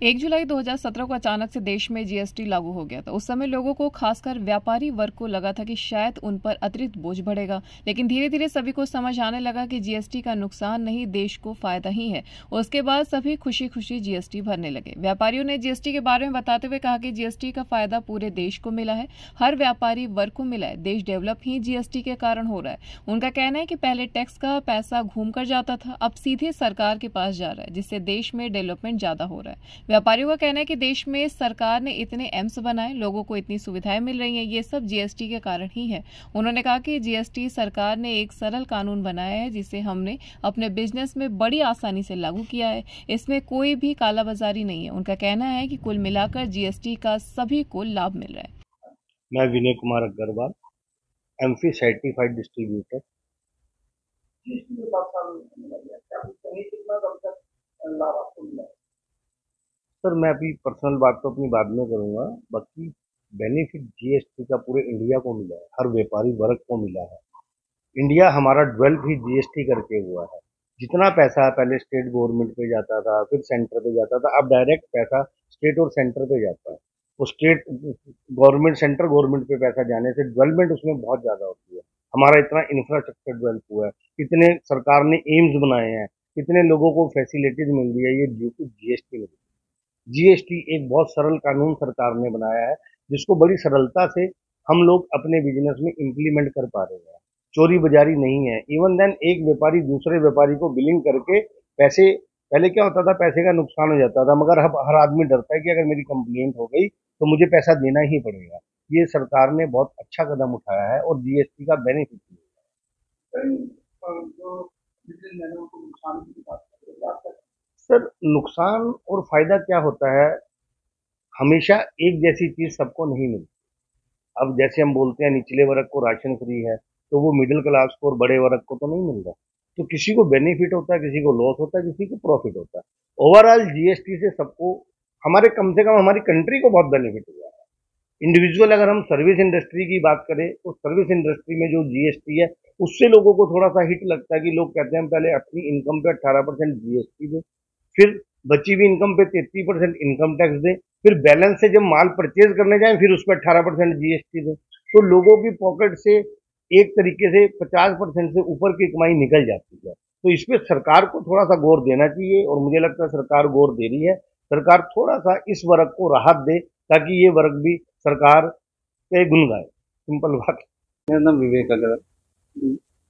1 जुलाई 2017 को अचानक से देश में जीएसटी लागू हो गया था। उस समय लोगों को, खासकर व्यापारी वर्ग को, लगा था कि शायद उन पर अतिरिक्त बोझ बढ़ेगा, लेकिन धीरे धीरे सभी को समझ आने लगा कि जीएसटी का नुकसान नहीं, देश को फायदा ही है। उसके बाद सभी खुशी खुशी जीएसटी भरने लगे। व्यापारियों ने जीएसटी के बारे में बताते हुए कहा कि जीएसटी का फायदा पूरे देश को मिला है, हर व्यापारी वर्ग को मिला है। देश डेवलप ही जीएसटी के कारण हो रहा है। उनका कहना है कि पहले टैक्स का पैसा घूम कर जाता था, अब सीधे सरकार के पास जा रहा है, जिससे देश में डेवलपमेंट ज्यादा हो रहा है। व्यापारियों का कहना है कि देश में सरकार ने इतने एम्स बनाए, लोगों को इतनी सुविधाएं मिल रही हैं, ये सब जीएसटी के कारण ही है। उन्होंने कहा कि जीएसटी सरकार ने एक सरल कानून बनाया है, जिसे हमने अपने बिजनेस में बड़ी आसानी से लागू किया है। इसमें कोई भी कालाबाजारी नहीं है। उनका कहना है कि कुल मिलाकर जीएसटी का सभी को लाभ मिल रहा है। मैं Vinay Kumar Agarwal, MF certified distributor. Sir, मैं अभी पर्सनल बात तो अपनी बाद में करूंगा। बाकी बेनिफिट जीएसटी का पूरे इंडिया को मिला है, हर व्यापारी वर्ग को मिला है। इंडिया हमारा डेवलप ही जीएसटी करके हुआ है। जितना पैसा पहले स्टेट गवर्नमेंट पे जाता था, फिर सेंटर पे जाता था, अब डायरेक्ट पैसा स्टेट और सेंटर पे जाता है। वो स्टेट गवर्नमेंट, सेंट्रल गवर्नमेंट पे पैसा जाने से डेवलपमेंट उसमें बहुत ज्यादा होती है। हमारा इतना इंफ्रास्ट्रक्चर डेवलप हुआ है, कितने सरकार ने एम्स बनाए हैं, कितने लोगों को फैसिलिटीज मिल रही है, ये ड्यू टू जीएसटी मिल रही है। जीएसटी एक बहुत सरल कानून सरकार ने बनाया है, जिसको बड़ी सरलता से हम लोग अपने बिजनेस में इम्प्लीमेंट कर पा रहे हैं। चोरी बाजारी नहीं है। इवन देन एक व्यापारी दूसरे व्यापारी को बिलिंग करके पैसे, पहले क्या होता था, पैसे का नुकसान हो जाता था, मगर अब हर आदमी डरता है कि अगर मेरी कंप्लेंट हो गई तो मुझे पैसा देना ही पड़ेगा। ये सरकार ने बहुत अच्छा कदम उठाया है और जीएसटी का बेनिफिट सर, नुकसान और फायदा क्या होता है, हमेशा एक जैसी चीज सबको नहीं मिलती। अब जैसे हम बोलते हैं निचले वर्ग को राशन फ्री है, तो वो मिडिल क्लास को और बड़े वर्ग को तो नहीं मिल रहा। तो किसी को बेनिफिट होता है, किसी को लॉस होता है, किसी को प्रॉफिट होता है। ओवरऑल जीएसटी से सबको, हमारे कम से कम हमारी कंट्री को बहुत बेनिफिट हुआ है। इंडिविजुअल अगर हम सर्विस इंडस्ट्री की बात करें तो सर्विस इंडस्ट्री में जो जीएसटी है उससे लोगों को थोड़ा सा हिट लगता है कि लोग कहते हैं हम पहले अपनी इनकम पे 18% जीएसटी दें, फिर बची हुई इनकम पे 33% इनकम टैक्स दें, फिर बैलेंस से जब माल परचेज करने जाए फिर उस पर 18% जीएसटी दें। तो लोगों की पॉकेट से एक तरीके से 50% से ऊपर की कमाई निकल जाती है। तो इस पे सरकार को थोड़ा सा गौर देना चाहिए और मुझे लगता है सरकार गौर दे रही है। सरकार थोड़ा सा इस वर्ग को राहत दे ताकि ये वर्ग भी सरकार पे गुन गाए। सिंपल बात। मेरा नाम विवेक अग्रवाल,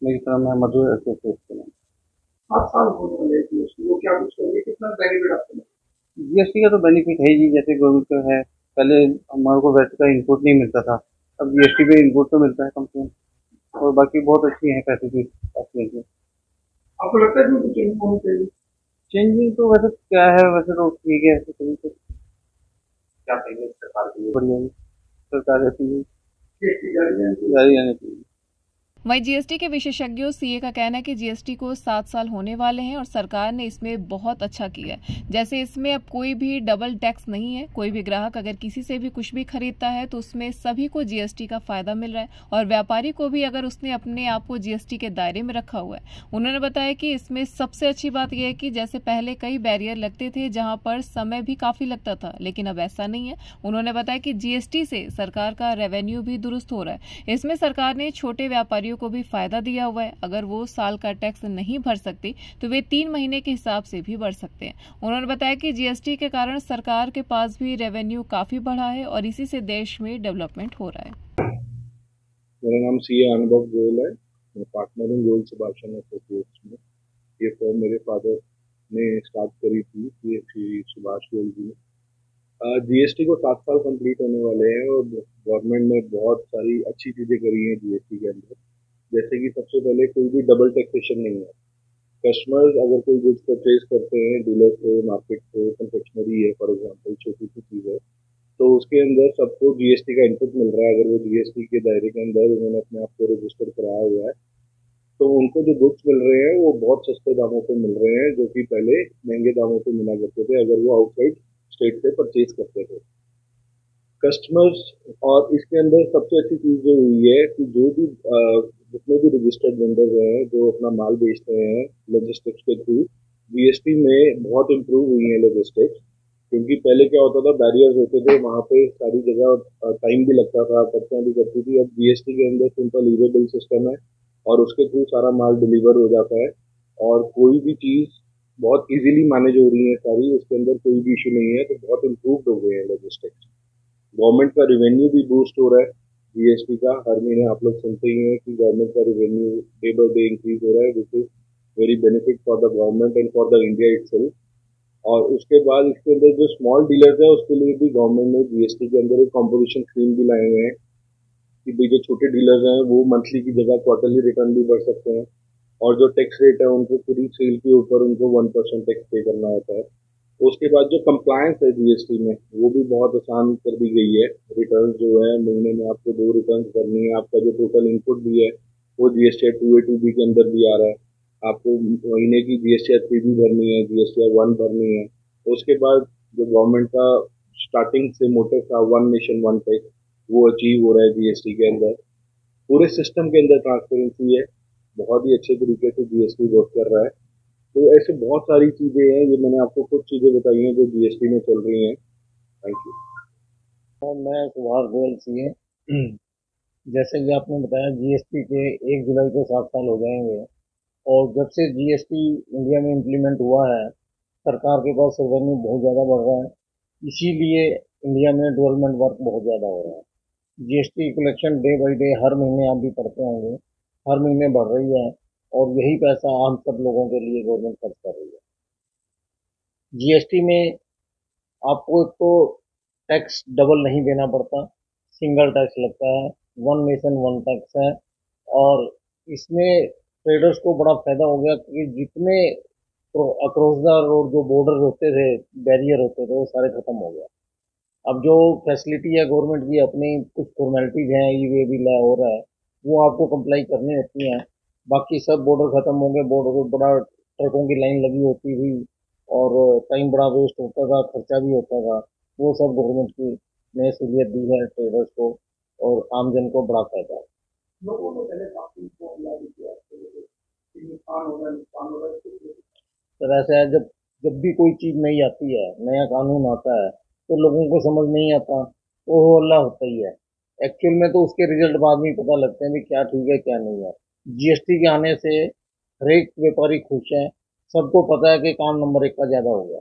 मेरी तरह मैं मधुर एसोसिएट में 7 साल होने वाले हैं जीएसटी को, क्या कुछ करेंगे, कितना बेनिफिट आपको मिला? जीएसटी का तो बेनिफिट है जी, जैसे गवर्नमेंट का है। पहले हमारे को वैट का इनपुट नहीं मिलता था, अब जीएसटी पे इनपुट तो मिलता है कम से कम, और बाकी बहुत अच्छी है फैसिलिटी। आपको लगता है कि कुछ चेंज होनी चाहिए? चेंजिंग तो वैसे क्या है, वैसे तो ठीक है, ऐसे कहीं तो क्या कहेंगे सरकार के लिए? बढ़िया है, सरकार ऐसी जीएसटी जारी रहनी चाहिए। वहीं जीएसटी के विशेषज्ञों सीए का कहना है कि जीएसटी को 7 साल होने वाले हैं और सरकार ने इसमें बहुत अच्छा किया है। जैसे इसमें अब कोई भी डबल टैक्स नहीं है। कोई भी ग्राहक अगर किसी से भी कुछ भी खरीदता है तो उसमें सभी को जीएसटी का फायदा मिल रहा है, और व्यापारी को भी, अगर उसने अपने आप को जीएसटी के दायरे में रखा हुआ है। उन्होंने बताया कि इसमें सबसे अच्छी बात यह है कि जैसे पहले कई बैरियर लगते थे जहां पर समय भी काफी लगता था, लेकिन अब ऐसा नहीं है। उन्होंने बताया कि जीएसटी से सरकार का रेवेन्यू भी दुरुस्त हो रहा है। इसमें सरकार ने छोटे व्यापारियों को भी फायदा दिया हुआ है। अगर वो साल का टैक्स नहीं भर सकते तो वे 3 महीने के हिसाब से भी भर सकते हैं। उन्होंने बताया कि जीएसटी के कारण सरकार के पास भी रेवेन्यू काफी बढ़ा है और इसी से देश में डेवलपमेंट हो रहा है। मेरा नाम सीए अनुभव गोयल है, मैं पार्टनर हूँ गोयल सुभाषचंद्र एसोसिएट्स में। ये फर्म मेरे फादर ने स्टार्ट करी थी, ये श्री सुभाष गोयल जी ने। जीएसटी को 7 साल कंप्लीट होने वाले हैं और गवर्नमेंट ने बहुत सारी अच्छी चीजें करी हैं जीएसटी के अंदर। जैसे कि सबसे पहले कोई भी डबल टैक्सेशन नहीं है। कस्टमर्स अगर कोई गुड्स परचेज करते हैं डीलर से, मार्केट से, कन्फेक्शनरी है फॉर एग्जांपल, छोटी सी चीज है, तो उसके अंदर सबको जीएसटी का इनपुट मिल रहा है। अगर वो जीएसटी के दायरे के अंदर उन्होंने अपने आप को रजिस्टर कराया हुआ है, तो उनको जो गुड्स मिल रहे हैं वो बहुत सस्ते दामों पे मिल रहे हैं, जो कि पहले महंगे दामों पे मिला करते थे अगर वो आउटसाइड स्टेट से परचेज करते थे कस्टमर्स। और इसके अंदर सबसे अच्छी चीज जो हुई है कि जो भी जितने भी रजिस्टर्ड वेंडर हैं जो अपना माल बेचते हैं लॉजिस्टिक्स के थ्रू, जीएसटी में बहुत इम्प्रूव हुई है लॉजिस्टिक्स। क्योंकि पहले क्या होता था, बैरियर्स होते थे वहाँ पे, सारी जगह टाइम भी लगता था, पर्चियाँ भी कटती थी। अब जीएसटी के अंदर सिंपल ई वे बिल सिस्टम है और उसके थ्रू सारा माल डिलीवर हो जाता है और कोई भी चीज़ बहुत इजीली मैनेज हो रही है सारी, उसके अंदर कोई भी इशू नहीं है। तो बहुत इम्प्रूव्ड हो गए हैं लॉजिस्टिक्स। गवर्नमेंट का रिवेन्यू भी बूस्ट हो रहा है जीएसटी का। हर महीने आप लोग सुनते ही हैं कि गवर्नमेंट का revenue day by day increase हो रहा है, which is very benefit for the government and for the India itself. और उसके बाद इसके अंदर जो स्मॉल डीलर्स है उसके लिए भी गवर्नमेंट ने जीएसटी के अंदर एक कॉम्पोजिशन स्कीम भी लाए हुए हैं कि भाई जो छोटे डीलर्स हैं वो मंथली की जगह क्वार्टरली रिटर्न भी भर सकते हैं और जो टैक्स रेट है उनको पूरी सेल के ऊपर उनको 1% टैक्स पे करना होता है। उसके बाद जो कंप्लायंस है जीएसटी में वो भी बहुत आसान कर दी गई है। रिटर्न जो है महीने में आपको 2 रिटर्न करनी है। आपका जो टोटल इनपुट भी है वो जीएसटी 2A 2B के अंदर भी आ रहा है। आपको महीने की जीएसटी 3 भी भरनी है, जीएसटी 1 भरनी है। उसके बाद जो गवर्नमेंट का स्टार्टिंग से मोटिव था, वन नेशन वन टैक्स, वो अचीव हो रहा है जीएसटी के अंदर। पूरे सिस्टम के अंदर ट्रांसपेरेंसी है, बहुत ही अच्छे तरीके से जीएसटी वर्क कर रहा है। तो ऐसे बहुत सारी चीजें हैं, ये मैंने आपको कुछ चीजें बताई हैं जो जीएसटी में चल रही हैं। Thank you. मैं सुभाष गोयल सीए। जैसे कि आपने बताया, जीएसटी के 1 जुलाई को 7 साल हो जाएंगे और जब से जीएसटी इंडिया में इम्प्लीमेंट हुआ है, सरकार के पास रेवेन्यू बहुत ज़्यादा बढ़ रहा है। इसीलिए इंडिया में डेवलपमेंट वर्क बहुत ज़्यादा हो रहा है। GST collection day by day, हर महीने आप भी पढ़ते होंगे, हर महीने बढ़ रही है और यही पैसा हम सब लोगों के लिए गवर्नमेंट खर्च कर रही है। जीएसटी में आपको एक तो टैक्स डबल नहीं देना पड़ता, सिंगल टैक्स लगता है, वन नेशन वन टैक्स है। और इसमें ट्रेडर्स को बड़ा फायदा हो गया कि जितने अक्रॉस द रोड जो बॉर्डर होते थे, बैरियर होते थे, वो सारे खत्म हो गया। अब जो फैसिलिटी है गवर्नमेंट की, अपनी कुछ फॉर्मेलिटीज हैं, ई वे बिल हो रहा है, वो आपको कंप्लाई करनी होती हैं। बाकी सब बॉर्डर खत्म हो गए, बॉर्डर पर बड़ा ट्रकों की लाइन लगी होती थी और टाइम बड़ा वेस्ट होता था, खर्चा भी होता था। वो सब गवर्नमेंट की नई सहूलियत दी है ट्रेडर्स को और आमजन को बड़ा फायदा है। लोगों को पहले काफी लागू किया कि नुकसान हो रहा है तो ऐसा है, जब जब भी कोई चीज़ नई आती है, नया कानून आता है, तो लोगों को समझ नहीं आता, तो वो हल्ला होता ही है। एक्चुअल में तो उसके रिजल्ट बाद में ही पता लगते हैं कि क्या ठीक है क्या नहीं है। जीएसटी के आने से हर एक व्यापारी खुश है, सबको पता है कि काम नंबर 1 का ज़्यादा हो गया।